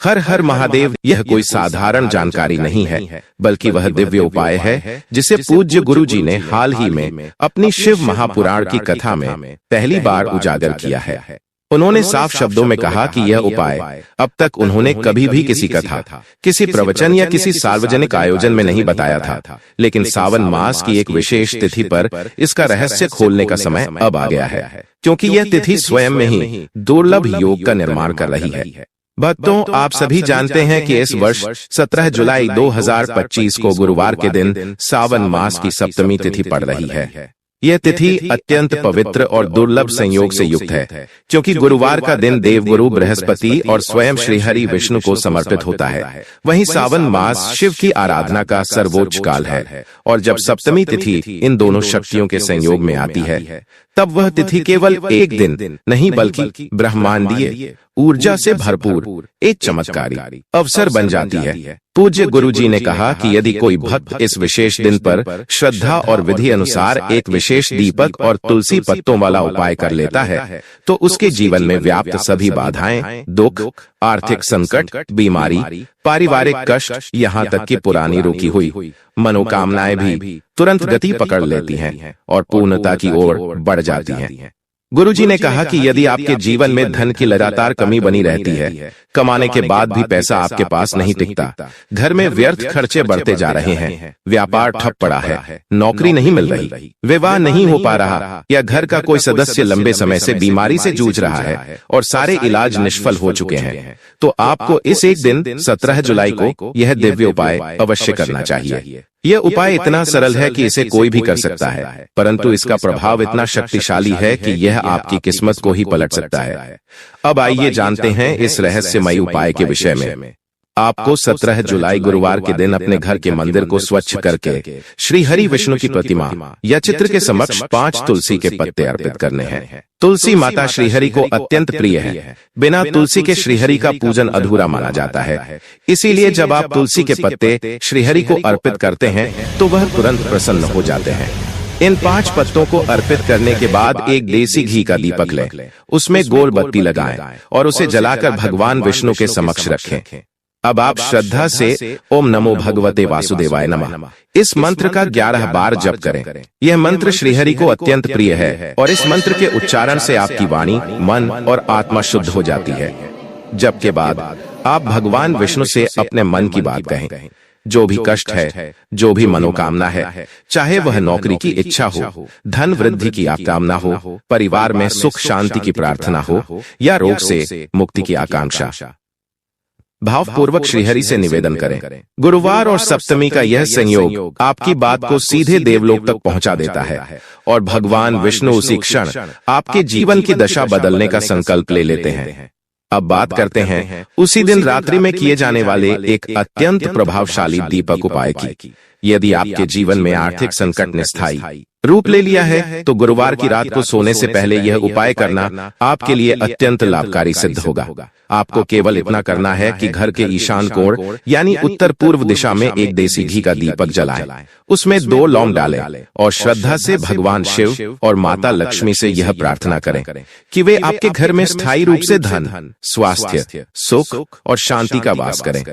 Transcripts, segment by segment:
हर हर महादेव। यह कोई साधारण जानकारी नहीं है, बल्कि वह दिव्य उपाय है जिसे पूज्य गुरु जी ने हाल ही में अपनी शिव महापुराण की कथा में पहली बार उजागर किया है। उन्होंने साफ शब्दों में कहा कि यह उपाय अब तक उन्होंने कभी भी किसी कथा, किसी प्रवचन या किसी सार्वजनिक आयोजन में नहीं बताया था, लेकिन सावन मास की एक विशेष तिथि पर इसका रहस्य खोलने का समय अब आ गया है, क्योंकि यह तिथि स्वयं में ही दुर्लभ योग का निर्माण कर रही है। भक्तों, आप सभी जानते हैं कि इस वर्ष 17 जुलाई 2025 को गुरुवार के दिन सावन मास की सप्तमी तिथि पड़ रही है। यह तिथि अत्यंत पवित्र और दुर्लभ संयोग से युक्त है, क्योंकि गुरुवार का दिन देवगुरु बृहस्पति और स्वयं श्रीहरि विष्णु को समर्पित होता है। वहीं सावन मास शिव की आराधना का सर्वोच्च काल है, और जब सप्तमी तिथि इन दोनों शक्तियों के संयोग में आती है, तब वह तिथि केवल एक दिन नहीं बल्कि ब्रह्मांडीय ऊर्जा से भरपूर एक चमत्कारी अवसर बन जाती है। पूज्य गुरु जी ने कहा कि यदि कोई भक्त इस विशेष दिन पर श्रद्धा और विधि अनुसार एक विशेष दीपक और तुलसी पत्तों वाला उपाय कर लेता है, तो उसके जीवन में व्याप्त सभी बाधाएं, दुख, आर्थिक संकट, बीमारी, पारिवारिक कष्ट, यहाँ तक कि पुरानी रुकी हुई मनोकामनाएं भी तुरंत गति पकड़ लेती हैं और पूर्णता की ओर बढ़ जाती हैं। गुरुजी ने कहा कि यदि आपके जीवन में धन की लगातार कमी बनी रहती है, कमाने के बाद भी पैसा आपके पास नहीं टिकता, घर में व्यर्थ खर्चे बढ़ते जा रहे हैं, व्यापार ठप पड़ा है, नौकरी नहीं मिल रही, विवाह नहीं हो पा रहा, या घर का कोई सदस्य लंबे समय से बीमारी से जूझ रहा है और सारे इलाज निष्फल हो चुके हैं, तो आपको इस एक दिन 17 जुलाई को यह दिव्य उपाय अवश्य करना चाहिए। यह उपाय इतना सरल है कि इसे कोई भी कर सकता है, परंतु इसका प्रभाव इतना शक्तिशाली है कि यह आपकी किस्मत को ही पलट सकता है। अब आइए जानते हैं इस रहस्यमयी उपाय के विषय में। आपको 17 जुलाई गुरुवार के दिन अपने घर के मंदिर को स्वच्छ करके श्री हरि विष्णु की प्रतिमा या चित्र के समक्ष 5 तुलसी के पत्ते अर्पित करने हैं। तुलसी माता श्रीहरि को अत्यंत प्रिय है। बिना तुलसी के श्रीहरि का पूजन अधूरा माना जाता है। इसीलिए जब आप तुलसी के पत्ते श्रीहरि को अर्पित करते हैं तो वह तुरंत प्रसन्न हो जाते हैं। इन 5 पत्तों को अर्पित करने के बाद एक देसी घी का दीपक लें, उसमें गोल बत्ती लगाएं और उसे जलाकर भगवान विष्णु के समक्ष रखें। अब आप श्रद्धा से ओम नमो भगवते वासुदेवाय नमः इस मंत्र का 11 बार जप करें। यह मंत्र श्रीहरि को अत्यंत प्रिय है और इस मंत्र के उच्चारण से आपकी वाणी, मन और आत्मा शुद्ध हो जाती है। जप के बाद आप भगवान विष्णु से अपने मन की बात कहें। जो भी कष्ट है, जो भी मनोकामना है, चाहे वह नौकरी की इच्छा हो, धन वृद्धि की कामना हो, परिवार में सुख शांति की प्रार्थना हो, या रोग से मुक्ति की आकांक्षा, भावपूर्वक श्रीहरि से निवेदन करें। गुरुवार और सप्तमी का यह संयोग आपकी बात को सीधे देवलोक तक पहुंचा देता है और भगवान विष्णु उसी क्षण आपके जीवन की दशा बदलने का संकल्प ले लेते हैं। अब बात करते हैं उसी दिन रात्रि में किए जाने वाले एक अत्यंत प्रभावशाली दीपक उपाय की। यदि आपके जीवन में आर्थिक संकट ने स्थायी रूप ले लिया है, तो गुरुवार की रात को सोने से पहले यह उपाय करना आपके लिए अत्यंत लाभकारी सिद्ध होगा। आपको केवल इतना करना है कि घर के ईशान कोण यानी उत्तर पूर्व दिशा में एक देसी घी का दीपक जलाएं, उसमें 2 लौंग डालें और श्रद्धा से भगवान शिव और माता लक्ष्मी से यह प्रार्थना करें कि वे आपके घर में स्थायी रूप से धन, स्वास्थ्य, सुख और शांति का वास करें।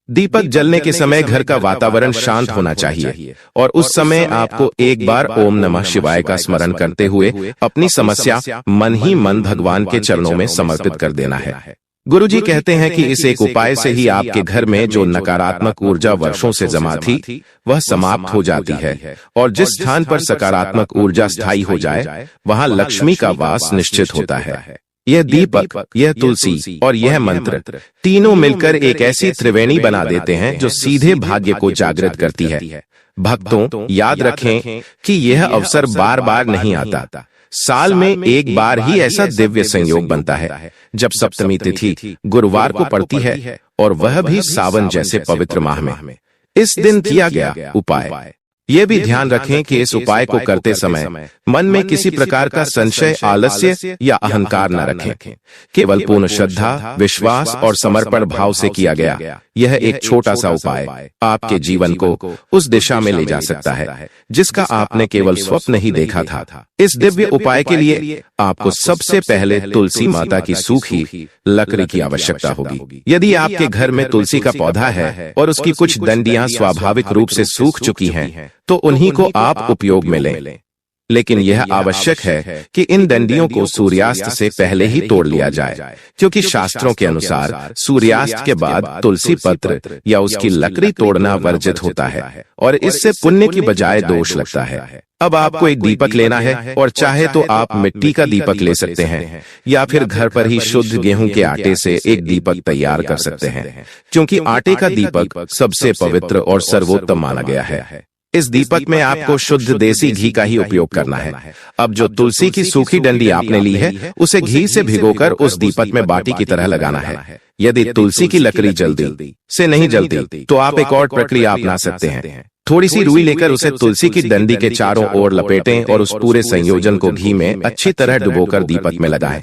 दीपक जलने के समय घर का वातावरण शांत होना चाहिए और उस समय आपको एक बार ओम नमः शिवाय का स्मरण करते हुए अपनी समस्या मन ही मन भगवान के चरणों में समर्पित कर देना है। गुरुजी कहते हैं कि इस एक उपाय से ही आपके घर में जो नकारात्मक ऊर्जा वर्षों से जमा थी वह समाप्त हो जाती है और जिस स्थान पर सकारात्मक ऊर्जा स्थायी हो जाए वहां लक्ष्मी का वास निश्चित होता है। यह दीपक, यह तुलसी और यह मंत्र तीनों मिलकर एक ऐसी त्रिवेणी बना देते हैं जो सीधे भाग्य को जागृत करती है। भक्तों, याद रखें कि यह अवसर बार बार नहीं आता। साल में एक बार ही ऐसा दिव्य संयोग बनता है जब सप्तमी तिथि गुरुवार को पड़ती है और वह भी सावन जैसे पवित्र माह में। इस दिन किया गया उपाय ये भी ध्यान रखें कि इस उपाय को करते समय मन में किसी प्रकार का संशय, आलस्य या अहंकार न रखें। केवल पूर्ण श्रद्धा, विश्वास और समर्पण भाव से किया गया यह एक छोटा सा उपाय आपके जीवन को उस दिशा में ले जा सकता है जिसका आपने केवल स्वप्न ही देखा था। इस दिव्य उपाय के लिए आपको सबसे पहले तुलसी माता की सूखी लकड़ी की आवश्यकता होगी। यदि आपके घर में तुलसी का पौधा है और उसकी कुछ डंडियां स्वाभाविक रूप से सूख चुकी हैं, तो उन्हीं को आप उपयोग में लें। लेकिन यह आवश्यक है कि इन डंडियों को सूर्यास्त से पहले ही तोड़ लिया जाए, क्योंकि शास्त्रों के अनुसार सूर्यास्त के बाद तुलसी पत्र या उसकी लकड़ी तोड़ना वर्जित होता है और इससे पुण्य की बजाय दोष लगता है। अब आपको एक दीपक लेना है और चाहे तो आप मिट्टी का दीपक ले सकते हैं या फिर घर पर ही शुद्ध गेहूं के आटे से एक दीपक तैयार कर सकते हैं, क्योंकि आटे का दीपक सबसे पवित्र और सर्वोत्तम माना गया है। इस दीपक में आपको शुद्ध देसी घी का ही उपयोग करना है। अब जो तुलसी की सूखी डंडी आपने ली है उसे घी से भिगोकर उस दीपक में बाटी की तरह लगाना है। यदि तुलसी की लकड़ी जल्दी से नहीं जलती तो आप एक और प्रक्रिया अपना सकते हैं। थोड़ी सी रुई लेकर उसे तुलसी की डंडी के चारों ओर लपेटें और उस पूरे संयोजन को घी में अच्छी तरह डुबोकर दीपक में लगाएं।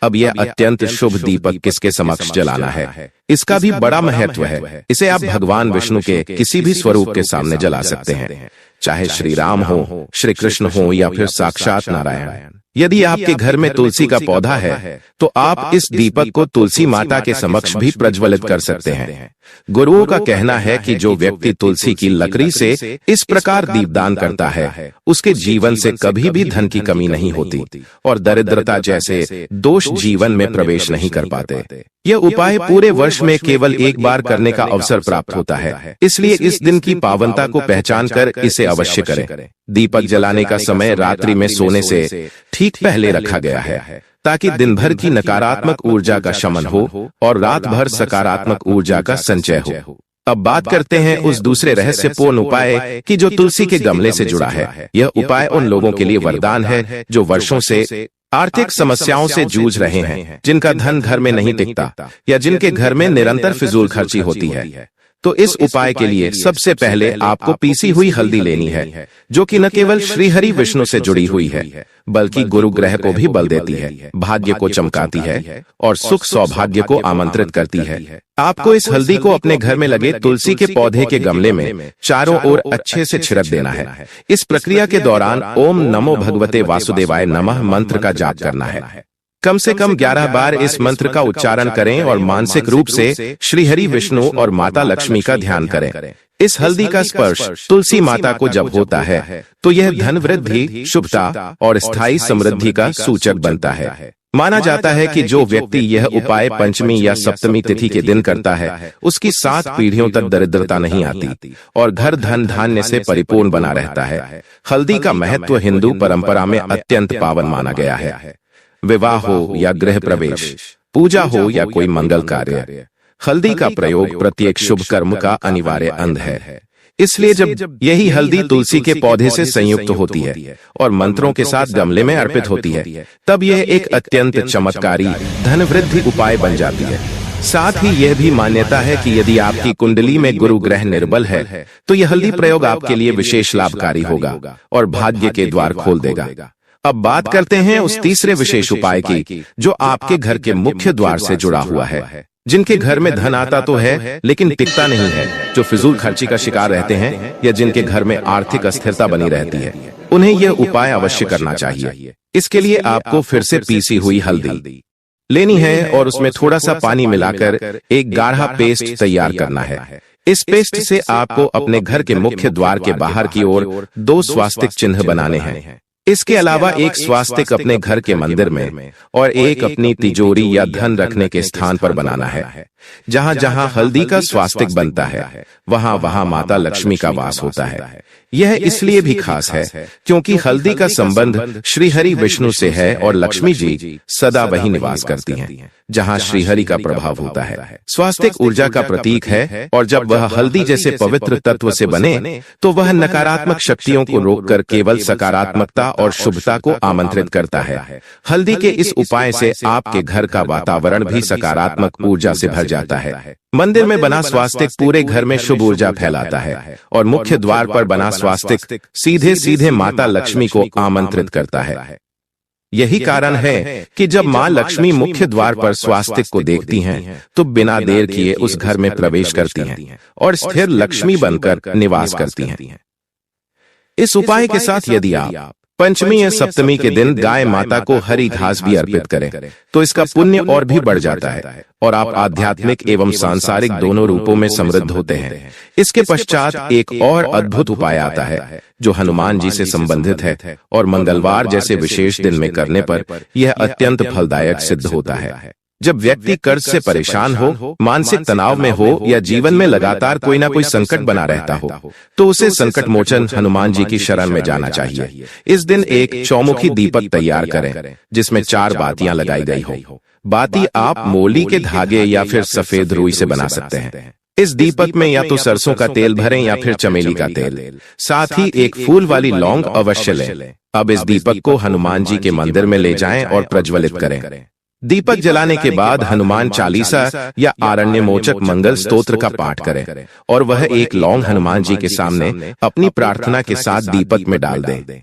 अब यह अत्यंत शुभ दीपक किसके समक्ष जलाना है, इसका भी बड़ा महत्व है। इसे आप भगवान विष्णु के किसी भी स्वरूप के सामने जला सकते हैं, चाहे श्री राम हो, श्री कृष्ण हो या फिर साक्षात नारायण। यदि आपके घर में तुलसी का पौधा है तो आप इस दीपक को तुलसी माता के समक्ष भी प्रज्वलित कर सकते हैं। गुरुओं का कहना है कि जो व्यक्ति तुलसी की लकड़ी से इस प्रकार दीपदान करता है उसके जीवन से कभी भी धन की कमी नहीं होती और दरिद्रता जैसे दोष जीवन में प्रवेश नहीं कर पाते। यह उपाय पूरे वर्ष में केवल एक बार करने का अवसर प्राप्त होता है, इसलिए इस दिन की पावनता को पहचान कर इसे अवश्य करें। दीपक जलाने का समय रात्रि में सोने से ठीक पहले रखा गया है ताकि दिन भर की नकारात्मक ऊर्जा का शमन हो और रात भर सकारात्मक ऊर्जा का संचय हो। अब बात करते हैं उस दूसरे रहस्यपूर्ण उपाय की जो तुलसी के गमले से जुड़ा है। यह उपाय उन लोगों के लिए वरदान है जो वर्षों से आर्थिक समस्याओं से जूझ रहे हैं, जिनका धन घर में नहीं टिकता या जिनके घर में निरंतर फिजूल खर्ची होती है। तो इस उपाय के लिए सबसे पहले आपको पीसी हुई हल्दी लेनी है, जो कि न केवल श्रीहरि विष्णु से जुड़ी हुई है बल्कि गुरु ग्रह को भी बल देती है, भाग्य को चमकाती है और सुख सौभाग्य को आमंत्रित करती है। आपको इस हल्दी को अपने घर में लगे तुलसी के पौधे के गमले में चारों ओर अच्छे से छिड़क देना है। इस प्रक्रिया के दौरान ओम नमो भगवते वासुदेवाय नमः मंत्र का जाप करना है। कम से कम 11 बार इस मंत्र का उच्चारण करें और मानसिक रूप से श्रीहरि विष्णु और माता लक्ष्मी का ध्यान करें। इस हल्दी का स्पर्श तुलसी माता को जब होता है तो यह धन वृद्धि, शुभता और स्थायी समृद्धि का सूचक बनता है। माना जाता है कि जो व्यक्ति यह उपाय पंचमी या सप्तमी तिथि के दिन करता है उसकी 7 पीढ़ियों तक दरिद्रता नहीं आती और घर धन धान्य से परिपूर्ण बना रहता है। हल्दी का महत्व हिंदू परंपरा में अत्यंत पावन माना गया है। विवाह हो या गृह प्रवेश, पूजा हो या कोई मंगल कार्य, हल्दी का प्रयोग प्रत्येक शुभ कर्म का अनिवार्य अंग है। इसलिए जब यही हल्दी तुलसी के पौधे से संयुक्त होती है और मंत्रों के साथ गमले में अर्पित होती है, तब यह एक अत्यंत चमत्कारी धन वृद्धि उपाय बन जाती है। साथ ही यह भी मान्यता है कि यदि आपकी कुंडली में गुरु ग्रह निर्बल है तो यह हल्दी प्रयोग आपके लिए विशेष लाभकारी होगा और भाग्य के द्वार खोल देगा। अब बात करते हैं उस तीसरे विशेष उपाय की जो आपके घर के मुख्य द्वार से जुड़ा हुआ है। जिनके घर में धन आता तो है लेकिन टिकता नहीं है, जो फिजूल खर्ची का शिकार रहते हैं या जिनके घर में आर्थिक अस्थिरता बनी रहती है, उन्हें यह उपाय अवश्य करना चाहिए। इसके लिए आपको फिर से पीसी हुई हल्दी लेनी है और उसमें थोड़ा सा पानी मिलाकर एक गाढ़ा पेस्ट तैयार करना है। इस पेस्ट से आपको अपने घर के मुख्य द्वार के बाहर की ओर 2 स्वास्तिक चिन्ह बनाने हैं। इसके अलावा एक स्वास्तिक अपने घर के मंदिर में और एक अपनी तिजोरी या धन रखने के स्थान पर बनाना है। जहां जहां हल्दी का स्वास्तिक बनता है वहां वहां माता लक्ष्मी का वास होता है। यह इसलिए भी खास है क्योंकि हल्दी का संबंध श्रीहरि विष्णु से है और लक्ष्मी जी सदा वही निवास करती हैं जहां श्रीहरि का प्रभाव होता है। स्वास्तिक ऊर्जा का प्रतीक है और जब वह हल्दी जैसे पवित्र तत्व से बने तो वह नकारात्मक शक्तियों को रोककर केवल सकारात्मकता और शुभता को आमंत्रित करता है। हल्दी के इस उपाय से आपके घर का वातावरण भी सकारात्मक ऊर्जा से भर जाता है। मंदिर में बना स्वास्तिक पूरे घर में शुभ ऊर्जा फैलाता है और मुख्य द्वार पर बना स्वास्तिक सीधे सीधे माता लक्ष्मी को आमंत्रित करता है। यही कारण है कि जब मां लक्ष्मी मुख्य द्वार पर स्वास्तिक को देखती हैं, तो बिना देर किए उस घर में प्रवेश करती हैं और स्थिर लक्ष्मी बनकर निवास करती हैं। इस उपाय के साथ यदि आप पंचमी या सप्तमी के दिन गाय माता को हरी घास भी अर्पित करें, तो इसका पुण्य और भी बढ़ जाता है और आप आध्यात्मिक एवं सांसारिक दोनों रूपों में समृद्ध होते हैं। इसके पश्चात एक और अद्भुत उपाय आता है जो हनुमान जी से संबंधित है और मंगलवार जैसे विशेष दिन में करने पर यह अत्यंत फलदायक सिद्ध होता है। जब व्यक्ति कर्ज से परेशान हो, मानसिक तनाव में हो या जीवन में लगातार कोई ना कोई संकट बना रहता हो, तो उसे संकट मोचन हनुमान जी की शरण में जाना चाहिए। इस दिन एक चौमुखी दीपक तैयार करें जिसमें 4 बातियां लगाई गई हो। बाती आप मोली के धागे या फिर सफेद रुई से बना सकते हैं। इस दीपक में या तो सरसों का तेल भरें या फिर चमेली का तेल। साथ ही एक फूल वाली लौंग अवश्य लें। अब इस दीपक को हनुमान जी के मंदिर में ले जाएं और प्रज्वलित करें। दीपक जलाने के बाद हनुमान चालीसा या आरण्य मोचक मंगल स्तोत्र का पाठ करें और वह एक लौंग हनुमान जी के सामने अपनी प्रार्थना के साथ दीपक में डाल दें।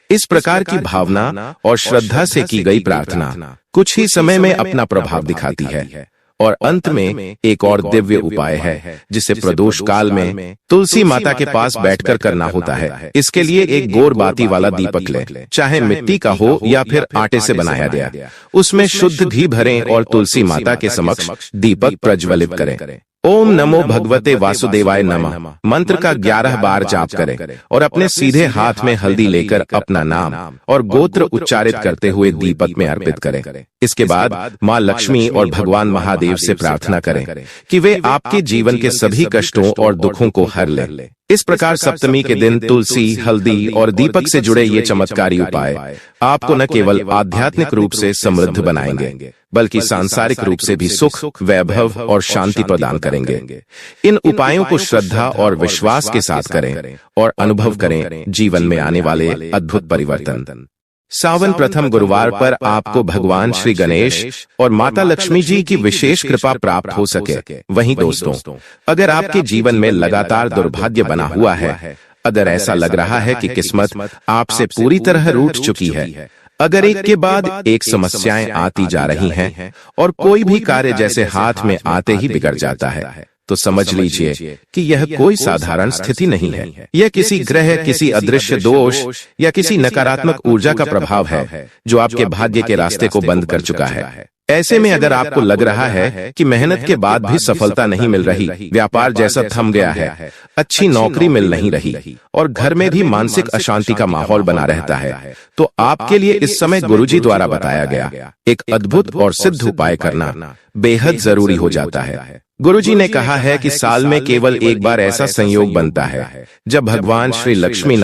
इस प्रकार की भावना और श्रद्धा से की गई प्रार्थना कुछ ही समय में अपना प्रभाव दिखाती है। और अंत में एक और दिव्य उपाय है जिसे प्रदोष काल में तुलसी माता के पास बैठकर करना होता है। इसके लिए एक गोर बाती वाला दीपक लें, चाहे मिट्टी का हो या फिर आटे से बनाया गया। उसमें शुद्ध घी भरें और तुलसी माता के समक्ष दीपक प्रज्वलित करें। ओम नमो भगवते वासुदेवाय नमः मंत्र का 11 बार जाप करें और अपने सीधे हाथ में हल्दी लेकर अपना नाम और गोत्र उच्चारित करते हुए दीपक में अर्पित करें। इसके बाद मां लक्ष्मी और भगवान महादेव से प्रार्थना करें कि वे आपके जीवन के सभी कष्टों और दुखों को हर लें। इस प्रकार सप्तमी के दिन तुलसी, हल्दी और दीपक से जुड़े ये चमत्कारी उपाय आपको न केवल आध्यात्मिक रूप से समृद्ध बनाएंगे, बल्कि सांसारिक रूप से भी सुख, वैभव और शांति प्रदान करेंगे। इन उपायों को श्रद्धा और विश्वास के साथ करें और अनुभव करें जीवन में आने वाले अद्भुत परिवर्तन। सावन प्रथम गुरुवार पर आपको भगवान श्री गणेश और माता लक्ष्मी जी की विशेष कृपा प्राप्त हो सके। वहीं दोस्तों, अगर आपके जीवन में लगातार दुर्भाग्य बना हुआ है, अगर ऐसा लग रहा है कि किस्मत आपसे पूरी तरह रूठ चुकी है, अगर एक के बाद एक समस्याएं आती जा रही हैं और कोई भी कार्य जैसे हाथ में आते ही बिगड़ जाता है, तो समझ लीजिए कि यह कोई साधारण स्थिति नहीं है। यह किसी ग्रह, किसी अदृश्य दोष या किसी नकारात्मक ऊर्जा का प्रभाव है जो आपके भाग्य के रास्ते को बंद कर चुका है। ऐसे में अगर आपको लग रहा है कि मेहनत के बाद भी सफलता नहीं मिल रही, व्यापार जैसा थम गया है, अच्छी नौकरी मिल नहीं रही और घर में भी मानसिक अशांति का माहौल बना रहता है, तो आपके लिए इस समय गुरुजी द्वारा बताया गया एक अद्भुत और सिद्ध उपाय करना बेहद जरूरी हो जाता है। गुरुजी ने कहा है कि साल में केवल एक बार ऐसा संयोग बनता है जब भगवान श्री लक्ष्मी